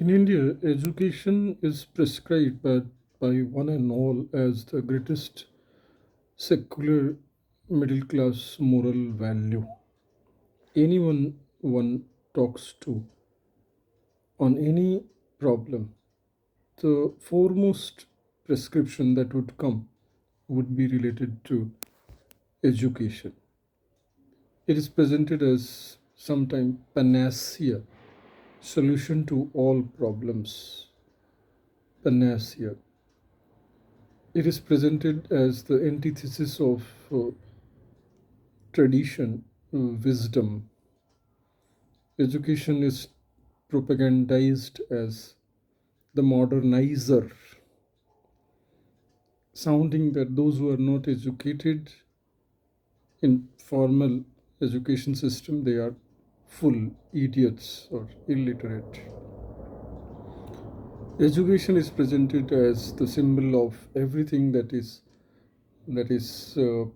In India, education is prescribed by one and all as the greatest secular middle class moral value. Anyone one talks to on any problem, the foremost prescription that would come would be related to education. It is presented as sometimes panacea, solution to all problems, panacea. It is presented as the antithesis of tradition, wisdom. Education is propagandized as the modernizer, sounding that those who are not educated in formal education system, they are full idiots or illiterate. Education is presented as the symbol of everything that is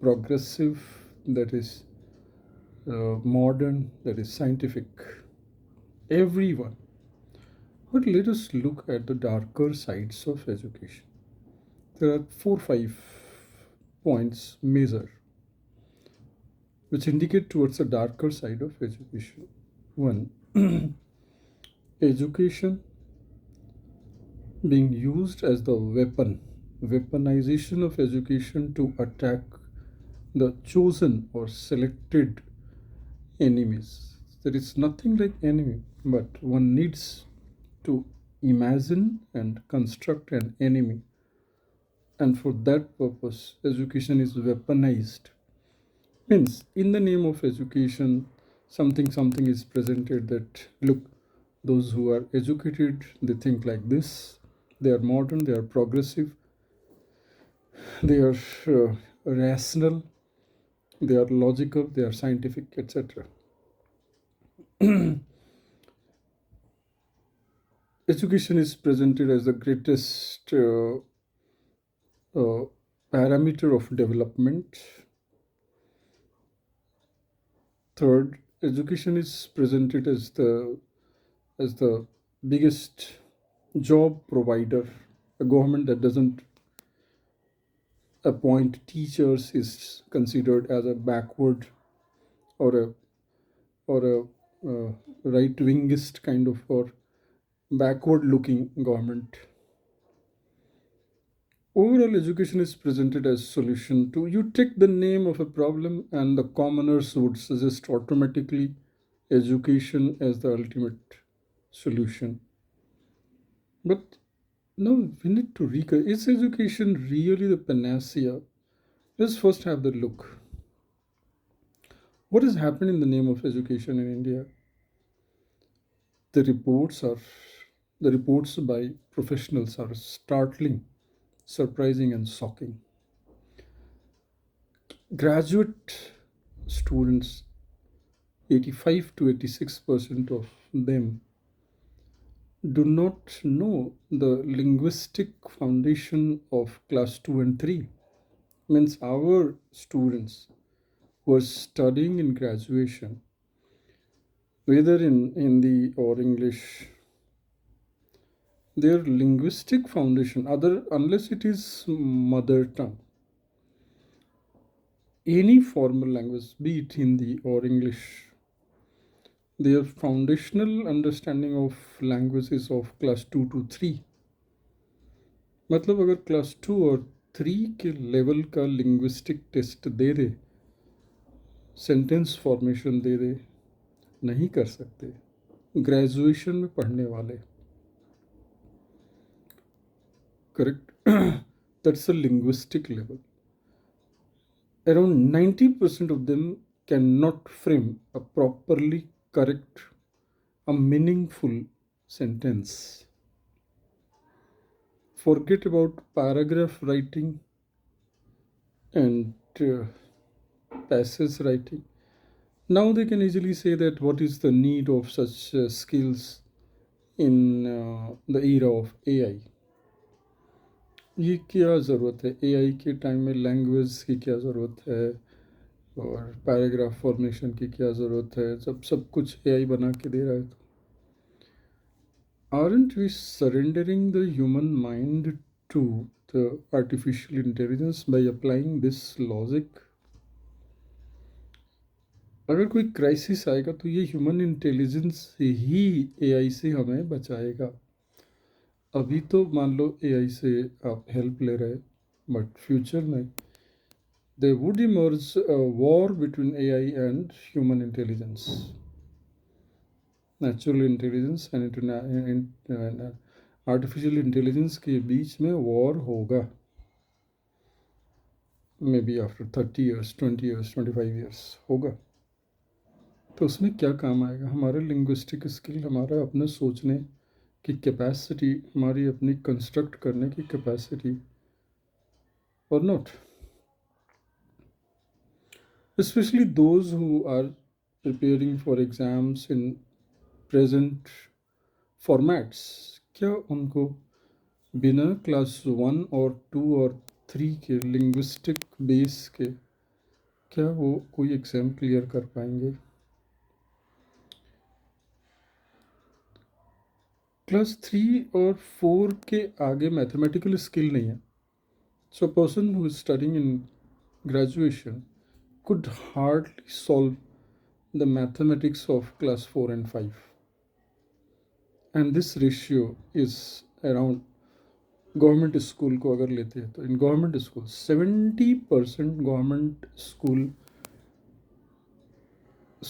progressive, that is modern, that is scientific. Everyone. But let us look at the darker sides of education. There are 4 5 points major which indicate towards the darker side of education. One, education being used as the weaponization of education to attack the chosen or selected enemies. There is nothing like enemy, but one needs to imagine and construct an enemy. And for that purpose, education is weaponized. Means, in the name of education, something is presented that look, those who are educated, they think like this, they are modern, they are progressive, they are rational, they are logical, they are scientific, etc. Education is presented as the greatest uh, parameter of development. Third, education is presented as the biggest job provider. A government that doesn't appoint teachers is considered as a backward or a right wingist kind of or backward looking government. Overall, education is presented as solution to you take the name of a problem, and the commoners would suggest automatically education as the ultimate solution. But now we need to recall, is education really the panacea? Let's first have the look. What has happened in the name of education in India? The reports are the reports by professionals are startling, surprising, and shocking. Graduate students, 85 to 86% of them do not know the linguistic foundation of class 2 and 3. Means our students who are studying in graduation, whether in Hindi or English, their linguistic foundation, other unless it is mother tongue, any formal language, be it Hindi or English, their foundational understanding of language is of class 2 to 3. मतलब अगर class 2 और 3 के level का linguistic test दे दे, sentence formation दे दे, नहीं कर सकते graduation में पढ़ने वाले. Correct? That's a linguistic level. Around 90% of them cannot frame a properly correct, a meaningful sentence. Forget about paragraph writing and passage writing. Now they can easily say that what is the need of such skills in the era of AI. ये क्या ज़रूरत है AI के time में, language की क्या ज़रूरत है और पैराग्राफ फॉर्मेशन की क्या ज़रूरत है, जब सब कुछ एआई बना के दे रहा है. तो Aren't we surrendering the human mind to the artificial intelligence by applying this logic? अगर कोई क्राइसिस आएगा तो ये ह्यूमन इंटेलिजेंस से ही एआई से हमें बचाएगा। अभी तो मान लो एआई से आप हेल्प ले रहे, बट फ्यूचर में there would emerge a war between AI and human intelligence, natural intelligence and artificial intelligence के बीच में वॉर होगा, may be after 30 years, 20 years, 25 years होगा। तो उसमें क्या काम आएगा? हमारे लिंग्विस्टिक स्किल, हमारा अपने सोचने की कैपेसिटी, हमारी अपनी कंस्ट्रक्ट करने की कैपेसिटी, और not. Especially those who are preparing for exams in present formats, क्या उनको बिना क्लास 1 और 2 और 3 के लिंग्विस्टिक बेस के क्या वो कोई एग्ज़ाम क्लियर कर पाएंगे? क्लास 3 और 4 के आगे मैथमेटिकल स्किल नहीं है। So person who is studying in graduation could hardly solve the mathematics of class 4 and 5. And this ratio is around, government school को अगर लेते हैं तो in government school 70% government school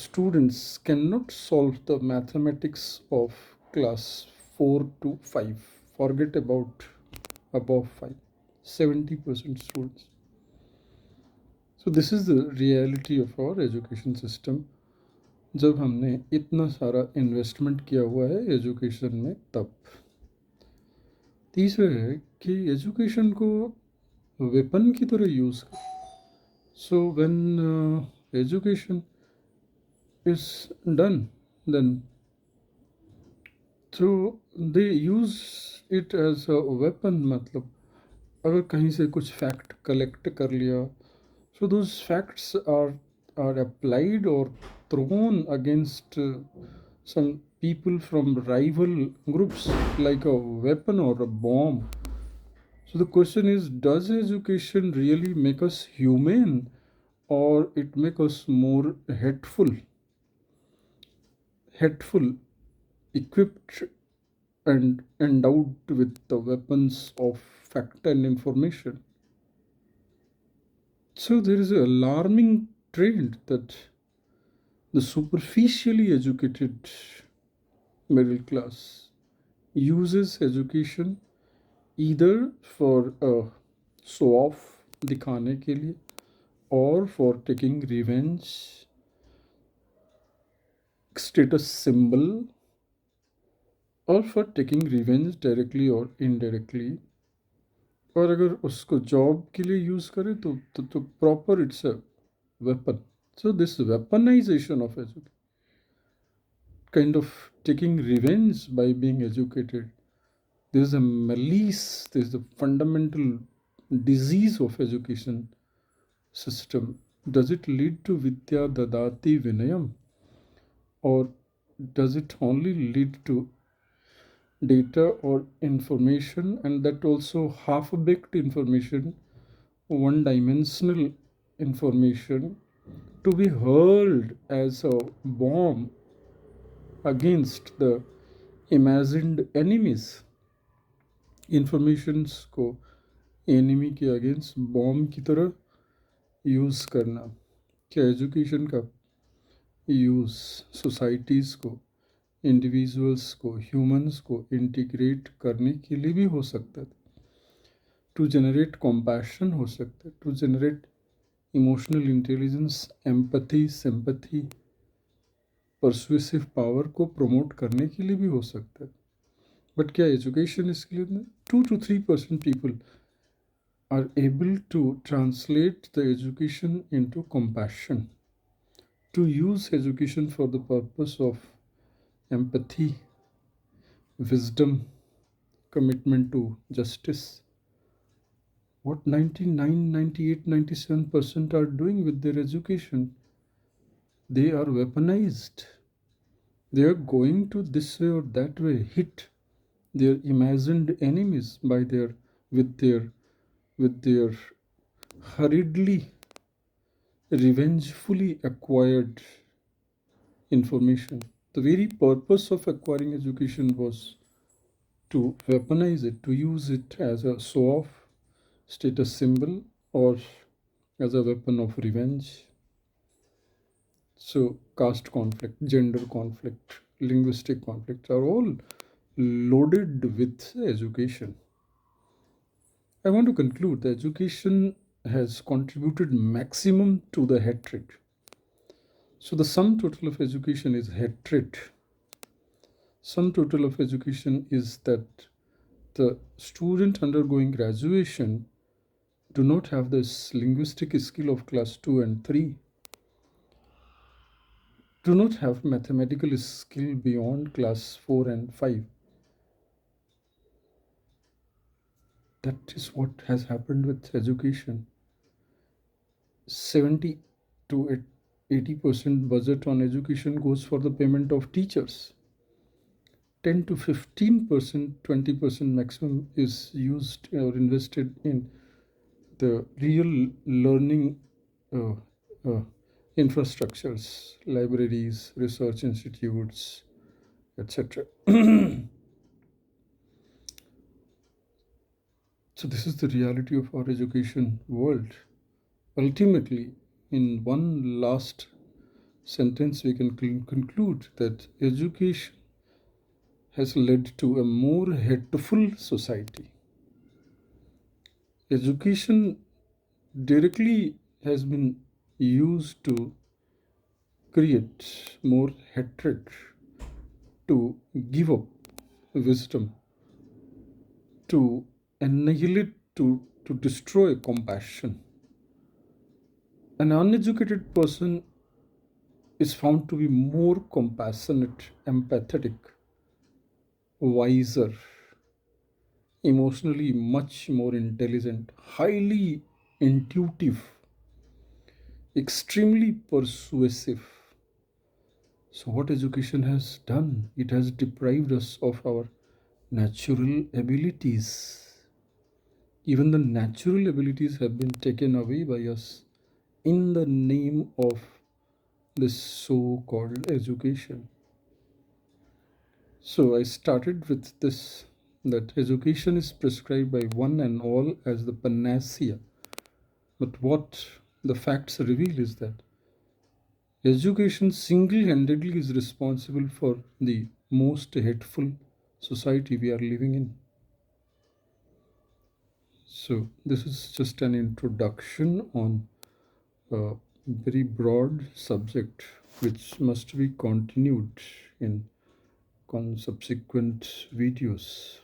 students cannot solve the mathematics of class 4 to 5. Forget about above 5. 70% students. So this is the reality of our education system. जब हमने इतना सारा investment किया हुआ है एजुकेशन में तब। तीसरा है कि एजुकेशन को वेपन की तरह यूज़ कर। So when education is done then तो they use it as a weapon. मतलब अगर कहीं से कुछ फैक्ट कलेक्ट कर लिया, so those facts are applied or thrown against some people from rival groups like a weapon or a bomb. So the question is, does education really make us human, or it make us more hateful, equipped and endowed with the weapons of fact and information? So there is an alarming trend that the superficially educated middle class uses education either for a show off, दिखाने के लिए, or for taking revenge, status symbol, or for taking revenge directly or indirectly. और अगर उसको job के लिए use करें तो proper it's a weapon. So this weaponization of education, kind of taking revenge by being educated, there is a malice, there is a fundamental disease of education system. Does it lead to vidya dadati vinayam, or does it only lead to data or information, and that also half-baked information, one-dimensional information, to be hurled as a bomb against the imagined enemies? Informations को enemy के against bomb की तरह use करना, क्या education का use societies को, individuals को, humans को इंटीग्रेट करने के लिए भी हो सकता है, टू जनरेट कॉम्पैशन हो सकता है, to generate emotional intelligence, empathy, sympathy, persuasive power को प्रमोट करने के लिए भी हो सकता है। बट क्या एजुकेशन इसके लिए 2 to 3% people are able to translate the education into compassion, to use education for the purpose of empathy, wisdom, commitment to justice. What 99, 98, 97% are doing with their education? They are weaponized. They are going to this way or that way, hit their imagined enemies by their with their with their hurriedly revengefully acquired information. The very purpose of acquiring education was to weaponize it, to use it as a show off, status symbol, or as a weapon of revenge. So, caste conflict, gender conflict, linguistic conflict are all loaded with education. I want to conclude that education has contributed maximum to the hatred. So, the sum total of education is hatred. Sum total of education is that the student undergoing graduation do not have this linguistic skill of class 2 and 3, do not have mathematical skill beyond class 4 and 5. That is what has happened with education. 70 to 80% budget on education goes for the payment of teachers. 10 to 15%, 20% maximum is used or invested in the real learning uh, uh, infrastructures, libraries, research institutes, etc. So, this is the reality of our education world. Ultimately, in one last sentence, we can conclude that education has led to a more hateful society. Education directly has been used to create more hatred, to give up wisdom, to annihilate, to destroy compassion. An uneducated person is found to be more compassionate, empathetic, wiser, emotionally much more intelligent, highly intuitive, extremely persuasive. So, what education has done? It has deprived us of our natural abilities. Even the natural abilities have been taken away by us in the name of this so called education. So I started with this, that education is prescribed by one and all as the panacea. But what the facts reveal is that education single handedly is responsible for the most hateful society we are living in. So, this is just an introduction on a very broad subject which must be continued in subsequent videos.